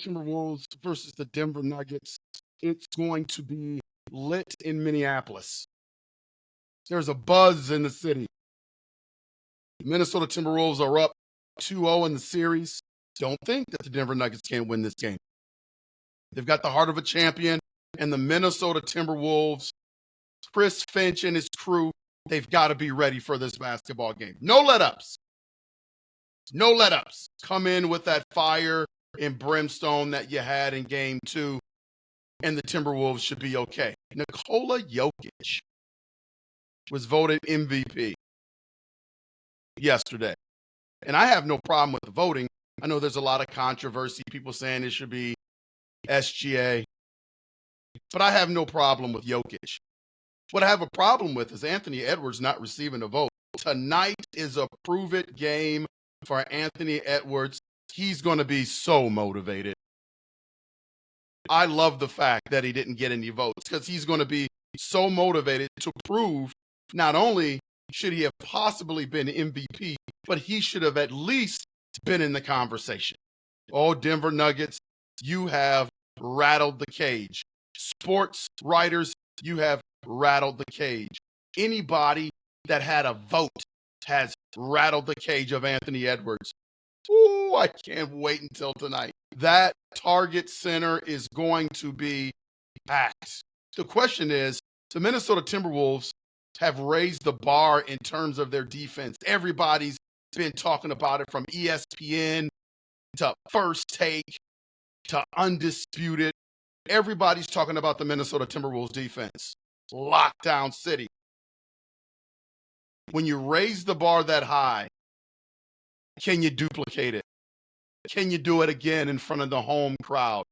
Timberwolves versus the Denver Nuggets. It's going to be lit in Minneapolis. There's a buzz in the city. The Minnesota Timberwolves are up 2-0 in the series. Don't think that the Denver Nuggets can't win this game. They've got the heart of a champion, and the Minnesota Timberwolves, Chris Finch and his crew, they've got to be ready for this basketball game. No let-ups. No let-ups. Come in with that fire and brimstone that you had in game 2, and the Timberwolves should be okay. Nikola Jokic was voted MVP yesterday. And I have no problem with the voting. I know there's a lot of controversy, people saying it should be SGA, but I have no problem with Jokic. What I have a problem with is Anthony Edwards not receiving a vote. Tonight is a prove-it game for Anthony Edwards. He's going to be so motivated. I love the fact that he didn't get any votes because he's going to be so motivated to prove not only should he have possibly been MVP, but he should have at least been in the conversation. Oh, Denver Nuggets, you have rattled the cage. Sports writers, you have rattled the cage. Anybody that had a vote has rattled the cage of Anthony Edwards. Ooh, I can't wait until tonight. That Target Center is going to be packed. The question is, the Minnesota Timberwolves have raised the bar in terms of their defense. Everybody's been talking about it, from ESPN to First Take to Undisputed. Everybody's talking about the Minnesota Timberwolves defense. Lockdown city. When you raise the bar that high, can you duplicate it? Can you do it again in front of the home crowd?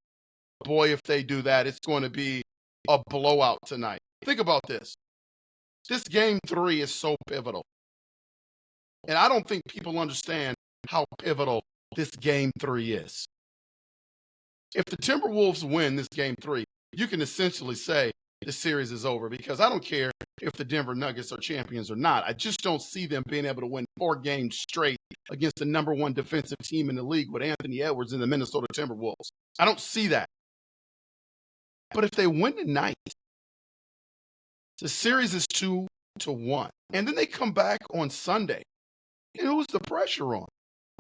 Boy, if they do that, it's going to be a blowout tonight. Think about this. This game 3 is so pivotal. And I don't think people understand how pivotal this game 3 is. If the Timberwolves win this game 3, you can essentially say the series is over, because I don't care if the Denver Nuggets are champions or not. I just don't see them being able to win 4 games straight against the number 1 defensive team in the league with Anthony Edwards and the Minnesota Timberwolves. I don't see that. But if they win tonight, the series is 2-1. And then they come back on Sunday. And who's the pressure on?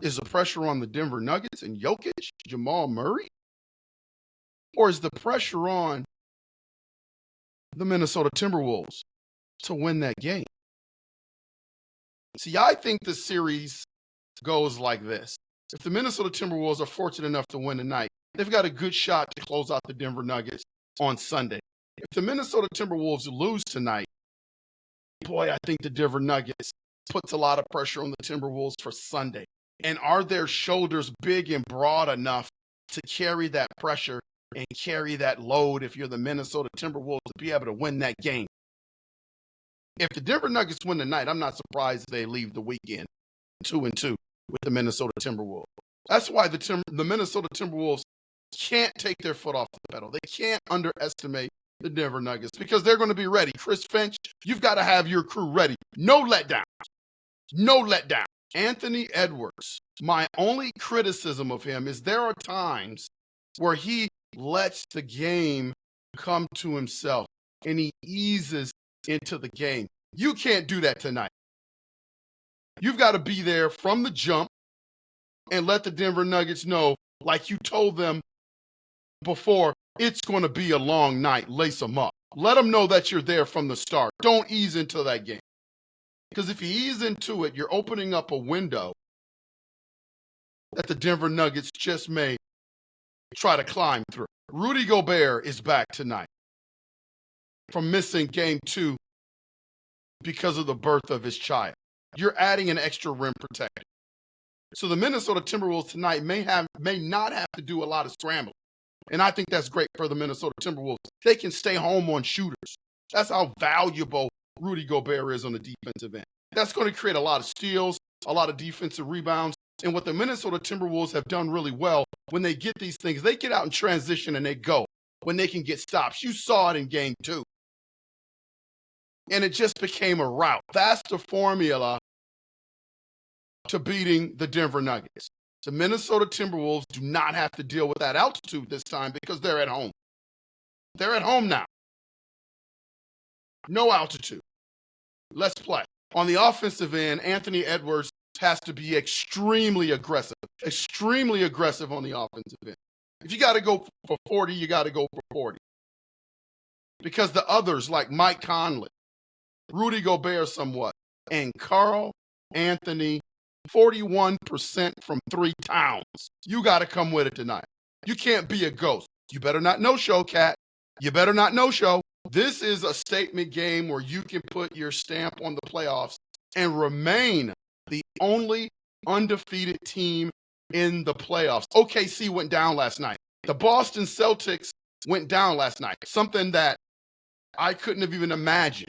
Is the pressure on the Denver Nuggets and Jokic, Jamal Murray? Or is the pressure on the Minnesota Timberwolves to win that game? See, I think the series goes like this. If the Minnesota Timberwolves are fortunate enough to win tonight, they've got a good shot to close out the Denver Nuggets on Sunday. If the Minnesota Timberwolves lose tonight, boy, I think the Denver Nuggets puts a lot of pressure on the Timberwolves for Sunday. And are their shoulders big and broad enough to carry that pressure and carry that load if you're the Minnesota Timberwolves to be able to win that game? If the Denver Nuggets win tonight, I'm not surprised they leave the weekend 2-2 with the Minnesota Timberwolves. That's why the Minnesota Timberwolves can't take their foot off the pedal. They can't underestimate the Denver Nuggets, because they're going to be ready. Chris Finch, you've got to have your crew ready. No letdown. No letdown. Anthony Edwards, my only criticism of him is there are times where he lets the game come to himself and he eases into the game. You can't do that tonight. You've got to be there from the jump and let the Denver Nuggets know, like you told them before, it's going to be a long night. Lace them up. Let them know that you're there from the start. Don't ease into that game. Because if you ease into it, you're opening up a window that the Denver Nuggets just may try to climb through. Rudy Gobert is back tonight from missing game 2 because of the birth of his child. You're adding an extra rim protector. So the Minnesota Timberwolves tonight may not have to do a lot of scrambling. And I think that's great for the Minnesota Timberwolves. They can stay home on shooters. That's how valuable Rudy Gobert is on the defensive end. That's going to create a lot of steals, a lot of defensive rebounds. And what the Minnesota Timberwolves have done really well, when they get these things, they get out in transition and they go when they can get stops. You saw it in game 2. And it just became a rout. That's the formula to beating the Denver Nuggets. The Minnesota Timberwolves do not have to deal with that altitude this time because they're at home. They're at home now. No altitude. Let's play. On the offensive end, Anthony Edwards has to be extremely aggressive on the offensive end. If you got to go for 40, you got to go for 40. Because the others, like Mike Conley, Rudy Gobert somewhat, and Carl Anthony, 41% from 3 towns. You got to come with it tonight. You can't be a ghost. You better not no-show, Cat. You better not no-show. This is a statement game where you can put your stamp on the playoffs and remain the only undefeated team in the playoffs. OKC went down last night. The Boston Celtics went down last night, something that I couldn't have even imagined.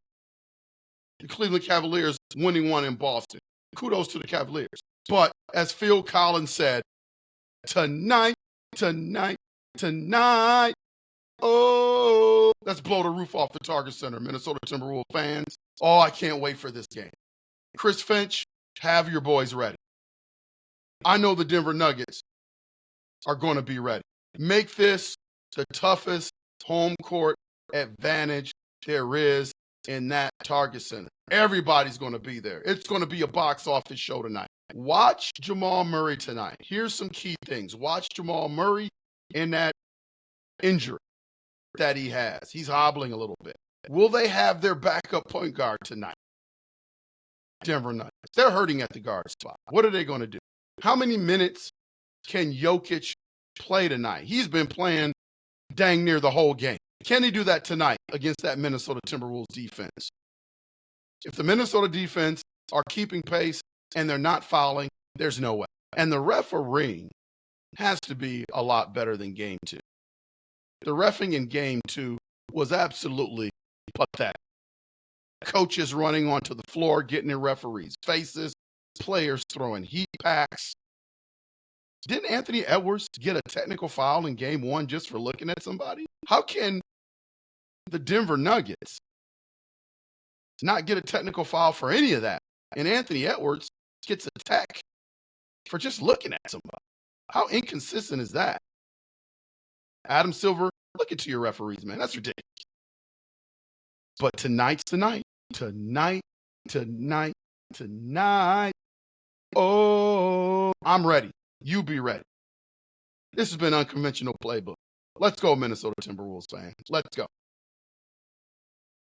The Cleveland Cavaliers winning one in Boston. Kudos to the Cavaliers. But as Phil Collins said, tonight, oh, let's blow the roof off the Target Center, Minnesota Timberwolves fans. Oh, I can't wait for this game. Chris Finch, have your boys ready. I know the Denver Nuggets are going to be ready. Make this the toughest home court advantage there is in that Target Center. Everybody's going to be there. It's going to be a box office show tonight. Watch Jamal Murray tonight. Here's some key things. Watch Jamal Murray in that injury that he has. He's hobbling a little bit. Will they have their backup point guard tonight? Denver Nuggets. They're hurting at the guard spot. What are they going to do? How many minutes can Jokic play tonight? He's been playing dang near the whole game. Can he do that tonight against that Minnesota Timberwolves defense? If the Minnesota defense are keeping pace and they're not fouling, there's no way. And the refereeing has to be a lot better than game 2. The reffing in game 2 was absolutely pathetic. Coaches running onto the floor, getting in referees' faces, players throwing heat packs. Didn't Anthony Edwards get a technical foul in game 1 just for looking at somebody? How can the Denver Nuggets not get a technical foul for any of that? And Anthony Edwards gets a tech for just looking at somebody. How inconsistent is that? Adam Silver, look into your referees, man. That's ridiculous. But tonight's the night. Tonight. Oh, I'm ready. You be ready. This has been Unconventional Playbook. Let's go, Minnesota Timberwolves fans. Let's go.